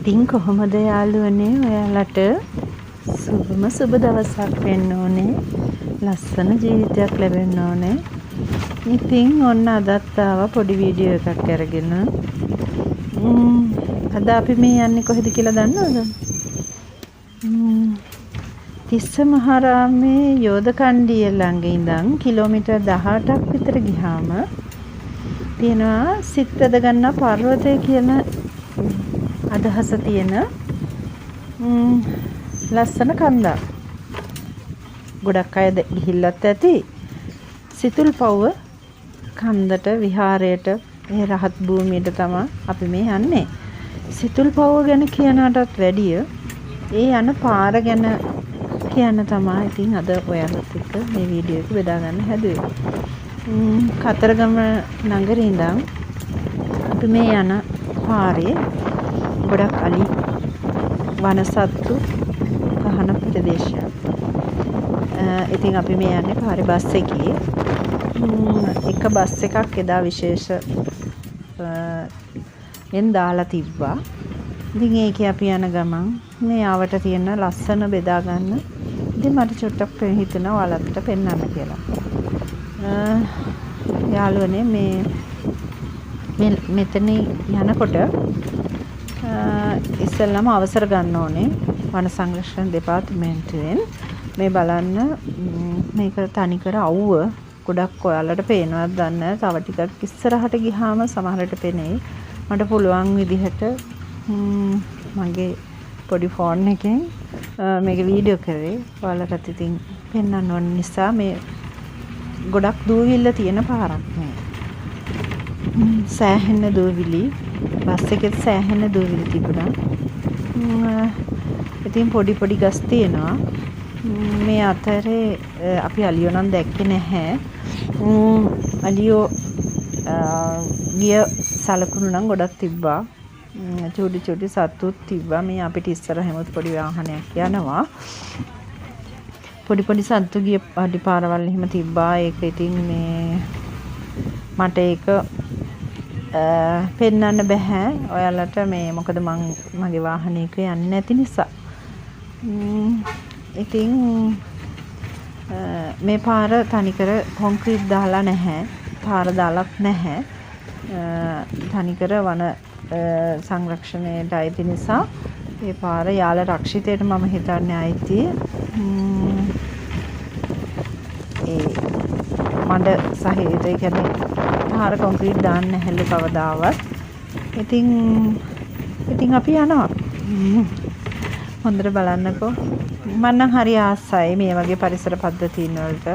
ඉතින් කොහොමද යාළුවනේ ඔයාලට සුබ දවසක් වෙන්න ඕනේ. ලස්සන ජීවිතයක් ලැබෙන්න ඕනේ. ඉතින් ඔන්න අදත් ආවා පොඩි වීඩියෝ එකක් අරගෙන. අද අපි මේ යන්නේ කොහෙද කියලා දන්නවද? තිස්ස මහරාමේ යෝධකණ්ඩිය ළඟ ඉඳන් කිලෝමීටර් 18ක් විතර ගියාම තියෙනවා සිත්තද ගන්න පර්වතය කියන අදහස තියෙන ලස්සන කන්දක්. ගොඩක් අය ගිහිල්ලත් ඇති. සිතුල්පව්ව කන්දට විහාරයට මේ රහත් භූමියට තමයි අපි මේ යන්නේ. සිතුල්පව්ව ගැන කියනටත් වැඩිය ඒ යන පාර ගැන කියන්න තමයි ඉතින් අද ඔයාලත් එක්ක මේ වීඩියෝ එක බෙදා ගන්න හැදුවේ. කතරගම නගරේ ඉඳන් අපි මේ යන පාරේ ගොඩක් අලි වනසත්තු කහන ප්‍රදේශයක්. ඉතින් අපි මේ යන්නේ පාරේ බස් එකේ. එක බස් එකක් එදා විශේෂ එන් දාලා තිබ්බා. ඉතින් ඒකේ අපි යන ගමන් මේ ආවට තියෙන ලස්සන බෙදා ගන්න. ඉතින් මට චුට්ටක් හිතෙනවා ඔයාලට පෙන්වන්න කියලා. යාළුවනේ මේ මෙතන යනකොට ඉස්සෙල්ලාම අවසර ගන්න ඕනේ වන සංරක්ෂණ දෙපාර්තමේන්තුවෙන්. මේ බලන්න මේක තනිකර අවුව ගොඩක් ඔයාලට පේනවද දන්නේ නැහැ. තව ටිකක් ඉස්සරහට ගියාම සමහරට පෙනෙයි. මට පුළුවන් විදිහට මගේ පොඩි ෆෝන් එකෙන් මේක වීඩියෝ කරේ. ඔයාලට ඉතින් පෙන්වන්න ඕන නිසා මේ ගොඩක් දූවිල්ල තියෙන පාරක් මේ. සෑහෙන දූවිලි බස් එකේ සෑහෙන දූවිලි තිබුණා. ඉතින් පොඩි ගස් තියෙනවා. මේ අතරේ අපි අලියෝ නම් දැක්කේ නැහැ. අලියෝ ගිය සලකුණු නම් ගොඩක් තිබ්බා. චුටි සතුත් තිබ්බා. මේ අපිට ඉස්සර හැමෝත් පොඩි වාහනයක් යනවා. පොඩි සත්තු ගිය අඩි පාරවල් එහෙම තිබ්බා. ඒක ඉතින් මේ මට ඒක පෙන්වන්න බෑ ඔයාලට මේ මොකද මගේ වාහනයක යන්නේ නැති නිසා. ඉතින් මේ පාර තනිකර කොන්ක්‍රීට් දාලා නැහැ. පාර දාලත් නැහැ. තනිකර වන සංරක්ෂණයට අයිති නිසා මේ පාර යාල රක්ෂිතයට මම හිතන්නේ අයිති. ඒ මඩ සහිත ඒ කියන්නේ පාර කොන්ක්‍රීට් දාන්න නැහැලු කවදාවත්. ඉතින් අපි යනවා. හොඳට බලන්නකෝ. මම නම් හරි ආසයි මේ වගේ පරිසර පද්ධතීන් වලට.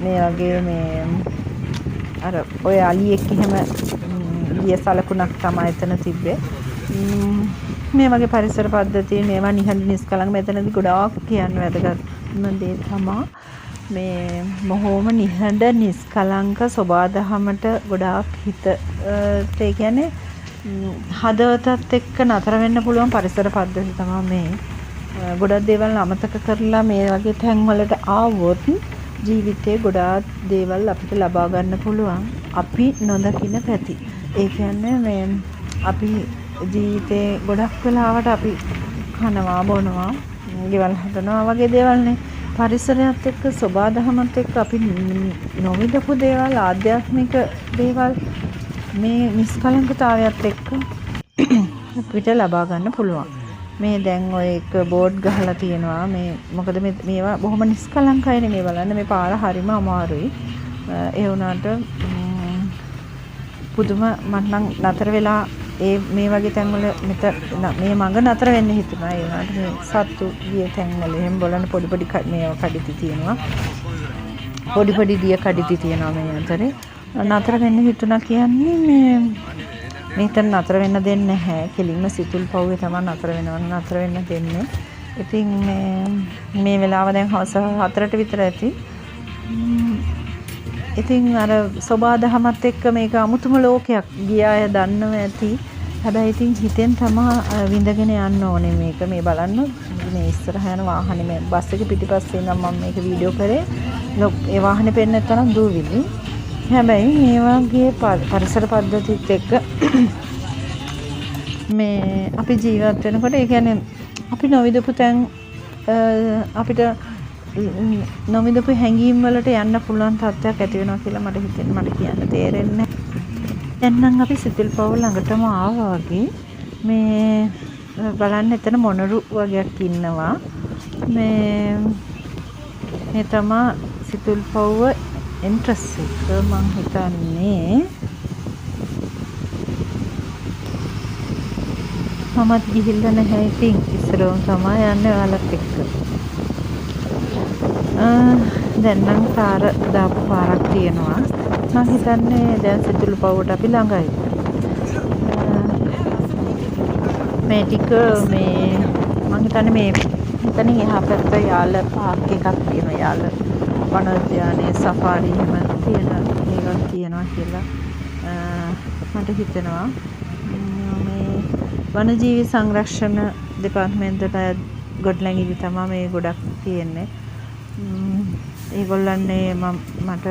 මේ වගේ මේ අර ඔය අලියෙක් එහෙම ගිය සලකුණක් තමයි එතන තිබ්බේ. මේ වගේ පරිසර පද්ධතිය මේවා නිහඬ නිස්කලංක මෙතනදී ගොඩාක් කියන්න වැදගත්ම දේ තමයි මේ මොහොම නිහඬ නිස්කලංක සබාදහමට ගොඩාක් හිත ඒ කියන්නේ හදවතත් එක්ක නතර වෙන්න පුළුවන් පරිසර පද්ධති තමයි මේ. ගොඩක් දේවල් අමතක කරලා මේ වගේ තැන් වලට ආවොත් ජීවිතේ ගොඩාක් දේවල් අපිට ලබා ගන්න පුළුවන්. අපි නොදකින පැති. ඒ කියන්නේ මේ අපි ජීවිතේ ගොඩක් වෙලාවට අපි කනවා බොනවා ගෙවල් හදනවා වගේ දේවල්නේ. පරිසරයත් එක්ක සබාදහමත් එක්ක අපි නොවිදපු දේවල් ආධ්‍යාත්මික දේවල් මේ නිස්කලංකතාවයත් එක්ක අපිට ලබා ගන්න පුළුවන්. මේ දැන් ඔය එක බෝඩ් ගහලා තියෙනවා මේ මොකද මේවා බොහොම නිස්කලංකයිනේ. මේ බලන්න මේ පාර හරිම අමාරුයි. ඒ වුණාට පුදුම මන්නම් නතර වෙලා මේ වගේ තැන්වල මේ මඟ නතර වෙන්න හිතුණා. ඒ වුණාට මේ සත්තු ගිය තැන්වල එහෙම බලන්න පොඩි මේවා කඩਿੱති තියෙනවා. පොඩි දිය කඩਿੱති තියෙනවා මේ අතරේ. නතර වෙන්න හිතුණා කියන්නේ මේතන නතර වෙන්න දෙන්නේ නැහැ. කෙලින්ම සිතුල්පව්වේ තමයි නතර වෙන්න දෙන්නේ. ඉතින් මේ වෙලාව දැන් හවස 4ට විතර ඇති. ඉතින් අර සබාදහමත් එක්ක මේක අමුතුම ලෝකයක් ගිය අය දන්නව ඇති. හැබැයි ඉතින් හිතෙන් තමයි විඳගෙන යන්න ඕනේ මේක. මේ බලන්න මේ ඉස්සරහ යන වාහනේ මේ බස් එක පිටිපස්සේ ඉඳන් මම මේක වීඩියෝ කරේ. ඒ වාහනේ පෙන්නන තරම් දූවිලි. හැබැයි මේ වගේ පරිසර පද්ධතිත් එක්ක මේ අපි ජීවත් වෙනකොට ඒ කියන්නේ අපි නොවිදපු තැන් අපිට නොවිදපු හැඟීම් වලට යන්න පුළුවන් තත්ත්වයක් ඇති වෙනවා කියලා මට කියන්න තේරෙන්නේ. දැන් නම් අපි සිතුල් පව් ළඟටම ආවා වගේ. මේ බලන්න එතන මොනරු වගේක් ඉන්නවා. මේ තමයි සිතුල් පව්ව එන්ට්‍රස් එක මං හිතන්නේ. මමත් ගිහිල්ලා නැහැ ඉතින් ඉස්සරවම තමයි යන්නේ ඔයාලත් එක්ක. දැන් නම් පාර දාපු පාරක් තියෙනවා. මං හිතන්නේ දැන් සිතුල් පව්වට අපි ළඟයි. මේ ටික මේ මං හිතන්නේ මේ එතනින් එහා පැත්ත යාල පාර්ක් එකක් තියෙනවා. යාල වනෝද්‍යානයේ සෆාරි එහෙම තියෙන ඒවා තියෙනවා කියලා මට හිතෙනවා. මේ වනජීවි සංරක්ෂණ දෙපාර්තමේන්තුවට ගොඩනැගිලි තමයි මේ ගොඩක් තියෙන්නේ. ඒගොල්ලන්නේ මට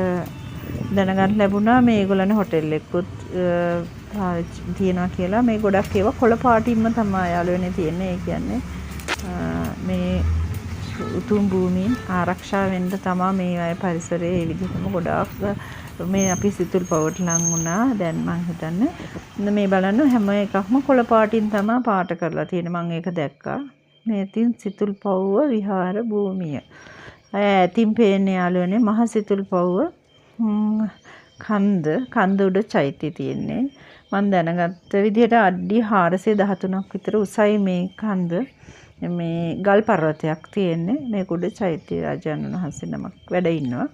දැනගන්න ලැබුණා මේ ඒගොල්ලන්නේ හොටෙල් එකකුත් තියෙනවා කියලා. මේ ගොඩක් ඒවා කොළ පාටින්ම තමයි යාළුවනේ තියෙන්නේ. ඒ කියන්නේ මේ උතුම් භූමීන් ආරක්ෂා වෙන්න තමයි මේ අය පරිසරයේ ඒ විදිහටම ගොඩාක් මේ අපි සිතුල් පව්වට ලං වුණා. දැන් මං හිතන්නේ මේ බලන්න හැම එකක්ම කොළ පාටින් තමයි පාට කරලා තියෙන්නේ. මං ඒක දැක්කා. මේ තින් සිතුල් පව්ව විහාර භූමිය. ඇතින් පේන්නේ යාළුවනේ මහ සිතුල් පව්ව කන්ද උඩ චෛත්‍ය තියෙන්නේ. මම දැනගත්ත විදිහට අඩි 413ක් විතර උසයි මේ කන්ද. මේ ගල් පර්වතයක් තියෙන්නේ. මේක උඩ චෛත්‍ය රාජානන් වහන්සේ නමක් වැඩ ඉන්නවා.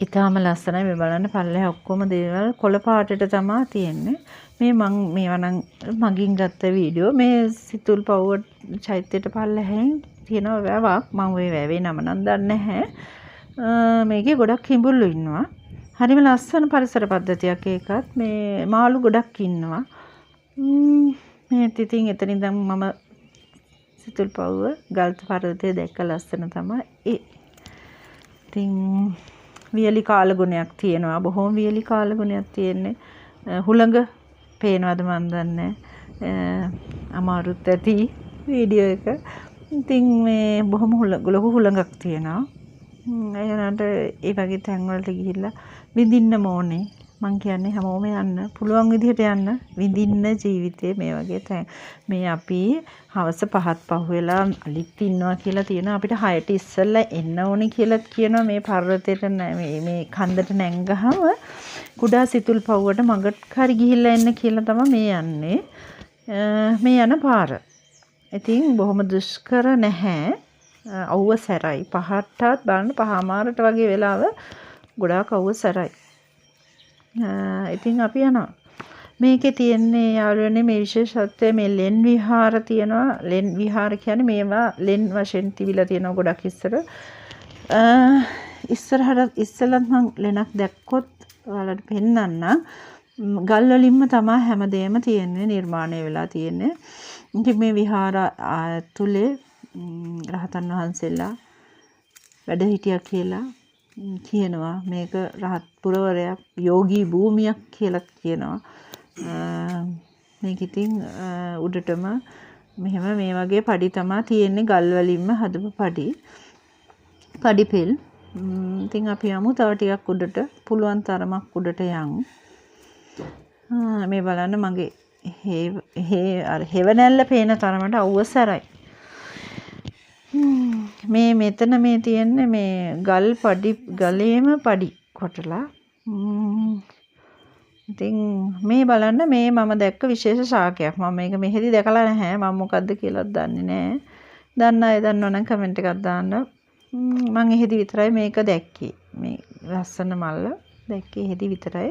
ඊටාම ලස්සනයි. මේ බලන්න පල්ලෙහා ඔක්කොම දේවල් කොළ පාටට තමයි තියෙන්නේ. මේවා නම් මගින් ගත්ත වීඩියෝ. මේ සිතුල් පව්ව චෛත්‍යයට පල්ලෙහෙන් තියෙන වැවක්. මම ওই වැවේ නම නම් දන්නේ නැහැ. මේකේ ගොඩක් හිඹුල්ලු ඉන්නවා. හරිම ලස්සන පරිසර පද්ධතියක් ඒකත්. මේ මාළු ගොඩක් ඉන්නවා. මේ ඉතින් එතනින් දැන් මම සිතුල් පව්ව ගල් පර්වතයේ දැක්ක ලස්සන තමයි ඒ. ඉතින් වියලි කාලගුණයක් තියෙනවා. බොහොම වියලි කාලගුණයක් තියෙන්නේ. හුළඟ පේනවද මන් දන්නේ. අමාරුත් ඇති වීඩියෝ එක. ඉතින් මේ බොහොම ලොකු හුළඟක් තියෙනවා. එයාලට ඒ වගේ තැන් වලට ගිහිල්ලා විඳින්න ඕනේ. මං කියන්නේ හැමෝම යන්න පුළුවන් විදිහට යන්න විඳින්න ජීවිතේ මේ වගේ තැන්. මේ අපි හවස 5ත් පහුවෙලා අලිත් ඉන්නවා කියලා තියෙනවා. අපිට 6ට ඉස්සෙල්ලා එන්න ඕනේ කියලා කියනවා. මේ පර්වතයට මේ කන්දට නැංගහම කුඩා සිතුල් පව්වට මගට හරි ගිහිල්ලා එන්න කියලා තමයි මේ යන්නේ. මේ යන පාර. ඉතින් බොහොම දුෂ්කර නැහැ. අවුව සැරයි. 5ටත් බලන්න 5:00 වගේ වෙලාව ගොඩාක් අවුව සැරයි. ඉතින් අපි යනවා. මේකේ තියෙන්නේ යාළුවනේ මේ විශේෂත්වය මේ ලෙන් විහාර තියෙනවා. ලෙන් විහාර කියන්නේ මේවා ලෙන් වශයෙන් තිබිලා තියෙනවා ගොඩක් ඉස්සර. ඉස්සෙල්ලත් මම ලෙනක් දැක්කොත් ඔයාලට පෙන්නන්න. ගල් වලින්ම තමයි හැමදේම තියෙන්නේ නිර්මාණය වෙලා තියෙන්නේ. ඉතින් මේ විහාර ඇතුලේ රහතන් වහන්සේලා වැඩ හිටියා කියලා කියනවා. මේක රහත් පුරවරයක් යෝගී භූමියක් කියලා කියනවා. මේක ඉතින් උඩටම මෙහෙම මේ වගේ පඩි තමයි තියෙන්නේ. ගල් වලින්ම හදපු පඩිපෙල්. ඉතින් අපි යමු තව ටිකක් උඩට. පුළුවන් තරමක් උඩට යමු. මේ බලන්න මගේ හෙවණැල්ල පේන තරමට අවුව සැරයි. මේ මෙතන මේ තියෙන්නේ මේ ගලේම පඩි කොටලා. ඉතින් මේ බලන්න මේ මම දැක්ක විශේෂ ශාකයක්. මම මේක මෙහෙදි දැකලා නැහැ. මම මොකද්ද කියලාත් දන්නේ නැහැ. දන්න අය දන්නවනම් කමෙන්ට් එකක් දාන්න. මම එහෙදි විතරයි මේක දැක්කේ. මේ ලස්සන මල්ල දැක්කේ එහෙදි විතරයි.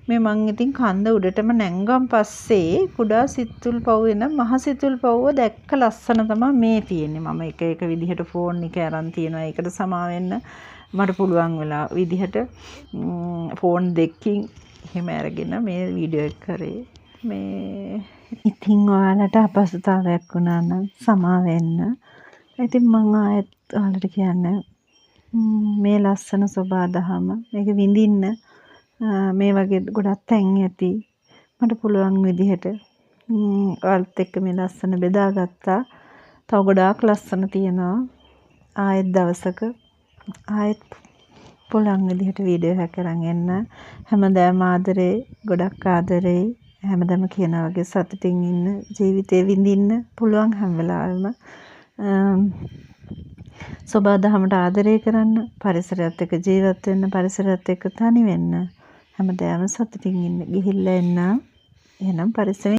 මේ මං ඉතින් කන්ද උඩටම නැංගන් පස්සේ කුඩා සිතුල් පව් වෙන මහ සිතුල් පව්ව දැක්ක ලස්සන තමයි මේ තියෙන්නේ. මම එක විදිහට ෆෝන් එක අරන් තියෙනවා. ඒකට සමා වෙන්න මට පුළුවන් වෙලා විදිහට ෆෝන් දෙකකින් එහෙම අරගෙන මේ වීඩියෝ එක කරේ. මේ ඉතින් ඔයාලට අපහසුතාවයක් වුණා නම් සමා වෙන්න. ඉතින් මම ආයෙත් ඔයාලට කියන්නේ මේ ලස්සන සෝබාදහම මේක විඳින්න මේ වගේ ගොඩක් තැන් ඇති. මට පුළුවන් විදිහට ඔයාලත් එක්ක මේ ලස්සන බෙදාගත්තා. තව ගොඩාක් ලස්සන තියෙනවා. ආයෙත් දවසක ආයෙත් පුළුවන් විදිහට වීඩියෝ එකක් අරන් එන්න. හැමදාම ආදරේ, ගොඩක් ආදරේ. හැමදාම කියනා වගේ සතුටින් ඉන්න, ජීවිතේ විඳින්න පුළුවන් හැම වෙලාවෙම. සබාදහමට ආදරය කරන්න, පරිසරයත් එක්ක ජීවත් වෙන්න, පරිසරයත් එක්ක තනි වෙන්න. හැමදාම සතුටින් ඉන්න. ගිහිල්ලා එන්න. එහෙනම් පරිස්සමෙන්